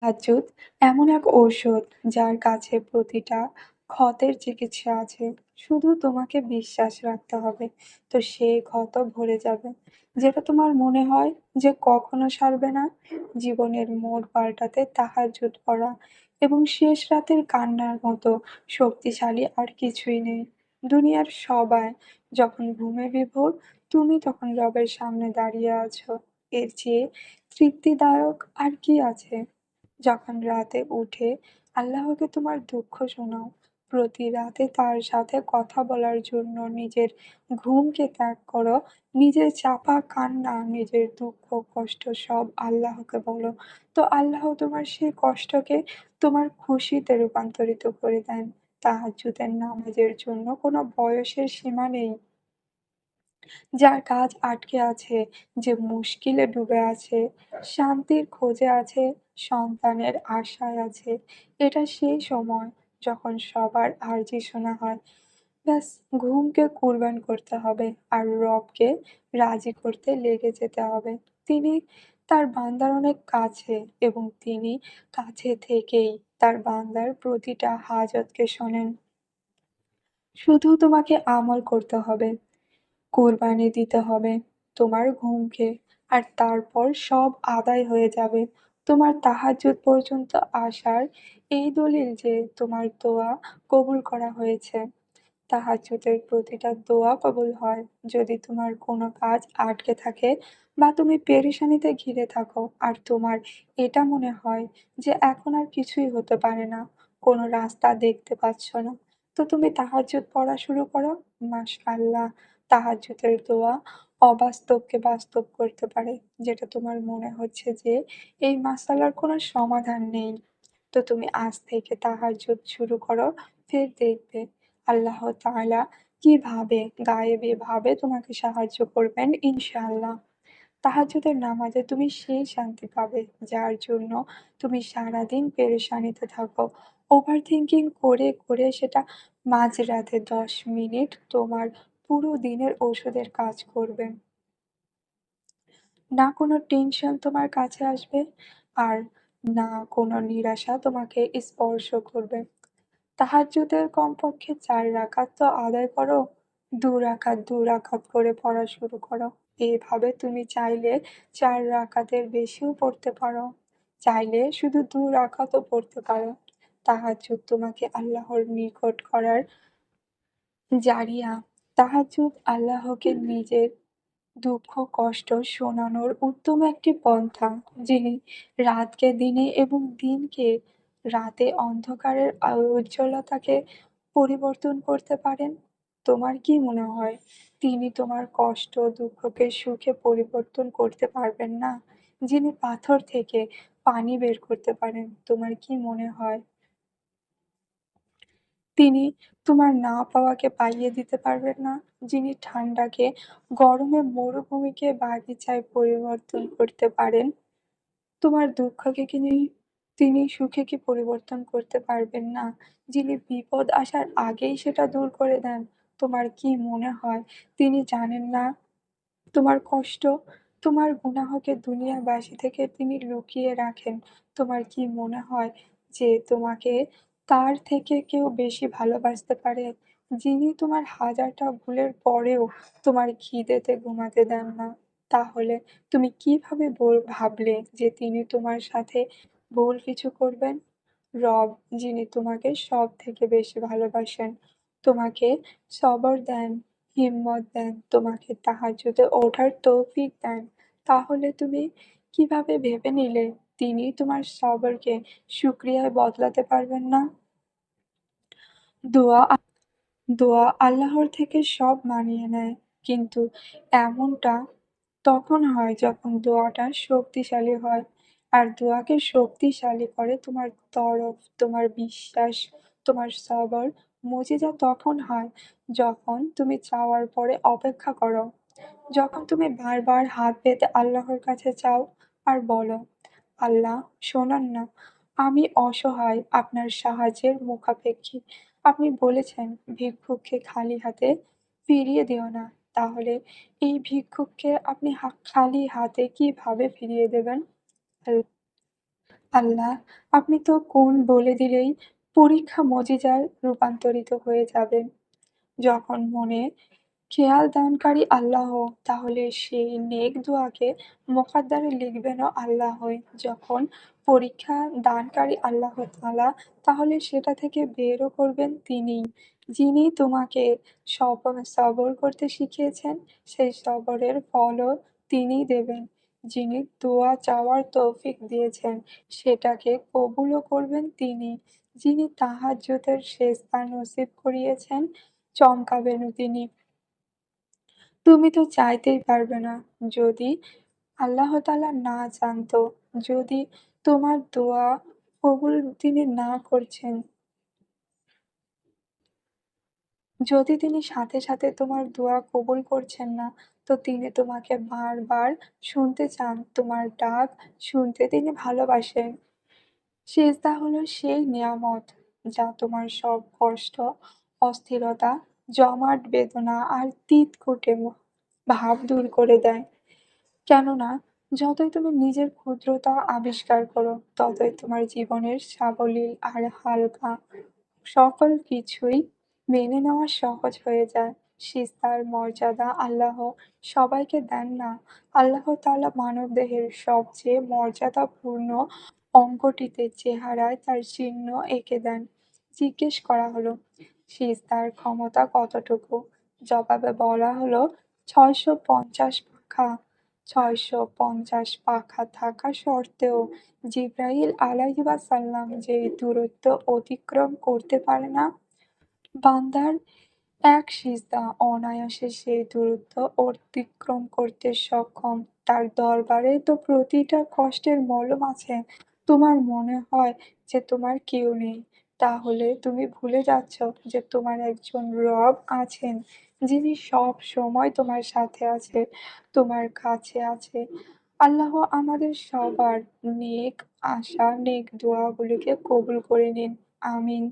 তাহাজ্জুদ এমন এক ঔষধ যার কাছে প্রতিটা ক্ষতের চিকিৎসা আছে। শুধু তোমাকে বিশ্বাস রাখতে হবে। তো সেই ক্ষত ভরে যাবে। যেটা তোমার মনে হয় যে কখনো সারবে না, জীবনের মোড় পাল্টাতে তাহাজ্জুদ পড়া এবং শেষ রাতের কান্নার মতো শক্তিশালী আর কিছুই নেই। দুনিয়ার সবাই যখন ঘুমে বিভোর, তুমি তখন রবের সামনে দাঁড়িয়ে আছো। এর চেয়ে তৃপ্তিদায়ক আর কি আছে? যখন রাতে উঠে আল্লাহকে তোমার দুঃখ শোনাও, প্রতি রাতে তার সাথে কথা বলার জন্য নিজের ঘুমকে ত্যাগ করো, নিজের চাপা কান্না, নিজের দুঃখ কষ্ট সব আল্লাহকে বলো। তো আল্লাহ তোমার সেই কষ্টকে তোমার খুশিতে রূপান্তরিত করে দেন। তাহাজ্জুদের নামাজের জন্য কোনো বয়সের সীমা নেই। যার কাজ আটকে আছে, যে মুশকিলে ডুবে আছে, শান্তির খোঁজে আছে, সন্তানের আশায় আছে। এটা সেই সময় যখন সবার আরজি শোনা হয়। ব্যাস, ঘুমকে কুরবান করতে হবে আর রবকে রাজি করতে লেগে যেতে হবে। তিনি তার বান্দার অনেক কাছে এবং তিনি কাছে থেকেই তার বান্দার প্রতিটা হাজতকে শোনেন। শুধু তোমাকে আমল করতে হবে। কোরবানি দিতে হবে তোমার ঘুমকে, আর তারপর সব আদায় হয়ে যাবে। তোমার তাহাজ্জুদ পর্যন্ত আসার এই দলিল যে তোমার দোয়া কবুল করা হয়েছে। তাহাজ্জুদের প্রতিটা দোয়া কবুল হয় যদি তোমার কোনো কাজ আটকে থাকে বা তুমি পেরেশানিতে ঘিরে থাকো আর তোমার এটা মনে হয় যে এখন আর কিছুই হতে পারে না, কোনো রাস্তা দেখতে পাচ্ছ না। তো তুমি তাহাজ্জুদ পড়া শুরু করো। মাশাআল্লাহ, তাহাজ্জুদের দোয়া অবাস্তবকে বাস্তব করতে পারে। যেটা তোমার মনে হচ্ছে যে এই মাসালার কোনো সমাধান নেই, তো তুমি আজ থেকে তাহাজ্জুদ শুরু করো। ফের দেখবে আল্লাহ তাআলা কিভাবে গায়েবীভাবে তোমাকে সাহায্য করবেন ইনশাআল্লাহ। তাহাজ্জুদের নামাজে তুমি সেই শান্তি পাবে যার জন্য তুমি সারাদিন পেরেশানিতে থাকো। ওভার থিংকিং করে, করে সেটা মাঝরাতে ১০ মিনিট তোমার পুরো দিনের ঔষধের কাজ করবে। না কোনো টেনশন তোমার কাছে আসবে, আর না কোনো নিরাশা তোমাকে স্পর্শ করবে। তাহাজ্জুদের কমপক্ষে ৪ রাকাত তো আদায় করো। ২ রাকাত, ২ রাকাত করে পড়া শুরু করো। এভাবে তুমি চাইলে ৪ রাকাতের বেশিও পড়তে পারো। চাইলে শুধু ২ রাকাতও পড়তে পারো। তাহাজ্জুদ তোমাকে আল্লাহর নিকট করার জারিয়া। তাহাজ্জুদ আল্লাহকে নিজের দুঃখ কষ্ট শোনানোর উত্তম একটি পন্থা, যিনি রাতকে দিনে এবং দিনকে রাতে অন্ধকারের উজ্জ্বলতাকে পরিবর্তন করতে পারেন। তোমার কি মনে হয় তিনি তোমার কষ্ট দুঃখকে সুখে পরিবর্তন করতে পারবেন না? যিনি পাথর থেকে পানি বের করতে পারেন, তোমার কি মনে হয় তিনি তোমার না পাওয়াকে পাইয়ে দিতে পারবেন না? যিনি ঠান্ডাকে গরমে, মরুভূমিকে বাগিচায় পরিবর্তন করতে পারেন, তোমার দুঃখকে তিনি সুখে কি পরিবর্তন করতে পারবেন না? যিনি বিপদ আসার আগেই সেটা দূর করে দেন, তোমার কি মনে হয় তিনি জানেন না তোমার কষ্ট? তোমার গুনাহকে দুনিয়াবাসী থেকে তিনি লুকিয়ে রাখেন। তোমার কি মনে হয় যে তোমাকে তার থেকে কেউ বেশি ভালোবাসতে পারে? যিনি তোমার হাজারটা ভুলের পরেও তোমার খিদেতে ঘুমাতে দেন না। তাহলে তুমি কিভাবে ভাবলে যে তিনি তোমার সাথে ভুল কিছু করবেন? রব, যিনি তোমাকে সব থেকে বেশি ভালোবাসেন, তোমাকে সবর দেন, হিম্মত দেন, তোমাকে তাহাজ্জুদে ওঠার তৌফিক দেন। তাহলে তুমি কিভাবে ভেবে নিলে তিনি তোমার সবরকে শুকরিয়ায় বদলাতে পারবেন না? দোয়া দোয়া আল্লাহর থেকে সব মানিয়ে নেয়। কিন্তু এমনটা তখন হয় যখন দোয়াটা শক্তিশালী হয়। আর দোয়াকে শক্তিশালী করে তোমার তরফ, তোমার বিশ্বাস, তোমার সবর। মুজিজা তখন হয় যখন তুমি চাওয়ার পরে অপেক্ষা করো। যখন তুমি বারবার হাত পেতে আল্লাহর কাছে চাও আর বলো, আল্লাহ শোনান না, আমি অসহায়, আপনার সাহায্যের মুখাপেক্ষী। আপনি বলেছেন ভিক্ষুককে খালি হাতে ফিরিয়ে দিও না। তাহলে এই ভিক্ষুককে আপনি খালি হাতে কিভাবে ফিরিয়ে দেবেন? আল আল্লাহ, আপনি তো কোন বলে দিলেই পরীক্ষা মজিজায় রূপান্তরিত হয়ে যাবে। যখন মনে খেয়াল দানকারী আল্লাহ, তাহলে সেই নেক দোয়াকে মোকাদ্দরে লিখবেনও আল্লাহই। যখন পরীক্ষা দানকারী আল্লাহ তাআলা, তাহলে সেটা থেকে বেরও করবেন তিনিই। যিনি তোমাকে সবর করতে শিখিয়েছেন, সেই সবরের ফলও তিনিই দেবেন। যিনি দোয়া চাওয়ার তৌফিক দিয়েছেন, সেটাকে কবুলও করবেন তিনি। যিনি তাহাজ্জুদের সেজদা নসিব করিয়েছেন, চমকাবেনও তিনি। তুমি তো চাইতেই পারবে না। যদি আল্লাহ তাআলা না জানতো, যদি তোমার দোয়া কবুল তিনি না করছেন, যদি তিনি সাথে, সাথে তোমার দোয়া কবুল করছেন না, তো তিনি তোমাকে বারবার শুনতে চান। তোমার ডাক শুনতে তিনি ভালোবাসেন। সিজদা হলো সেই নিয়ামত যা তোমার সব কষ্ট, অস্থিরতা, জমাট বেদনা আর তিতকুটে ভাব দূর করে দেয়। কেননা যতই তুমি নিজের ক্ষুদ্রতা আবিষ্কার করো, ততই তোমার জীবনের সাবলীল আর হালকা সকল কিছুই মেনে নেওয়া সহজ হয়ে যায়। সিজদার মর্যাদা আল্লাহ সবাইকে দেন না। আল্লাহ তাআলা মানবদেহের সবচেয়ে মর্যাদাপূর্ণ অঙ্গটিতে চেহারায় তার চিহ্ন এঁকে দেন। জিজ্ঞেস করা হলো, সিজদার ক্ষমতা কতটুকু? জবাবে বলা হলো, ৬৫০ পাখা। ৬৫০ পাখা থাকা সত্ত্বেও জিবরাইল আলাইহিওয়াসাল্লাম যে দূরত্ব অতিক্রম করতে পারে না, বান্দার এক সিজদা অনায়াসে সেই দূরত্ব অতিক্রম করতে সক্ষম। তার দরবারে তো প্রতিটা কষ্টের মলম আছে। তোমার মনে হয় যে তোমার কেউ নেই, তাহলে তুমি ভুলে যাচ্ছ যে তোমার একজন রব আছেন, যিনি সব সময় তোমার সাথে আছে, তোমার কাছে আছে। আল্লাহ আমাদের সবার নেক আশা, নেক দোয়াগুলিকে কবুল করে নিন। আমিন।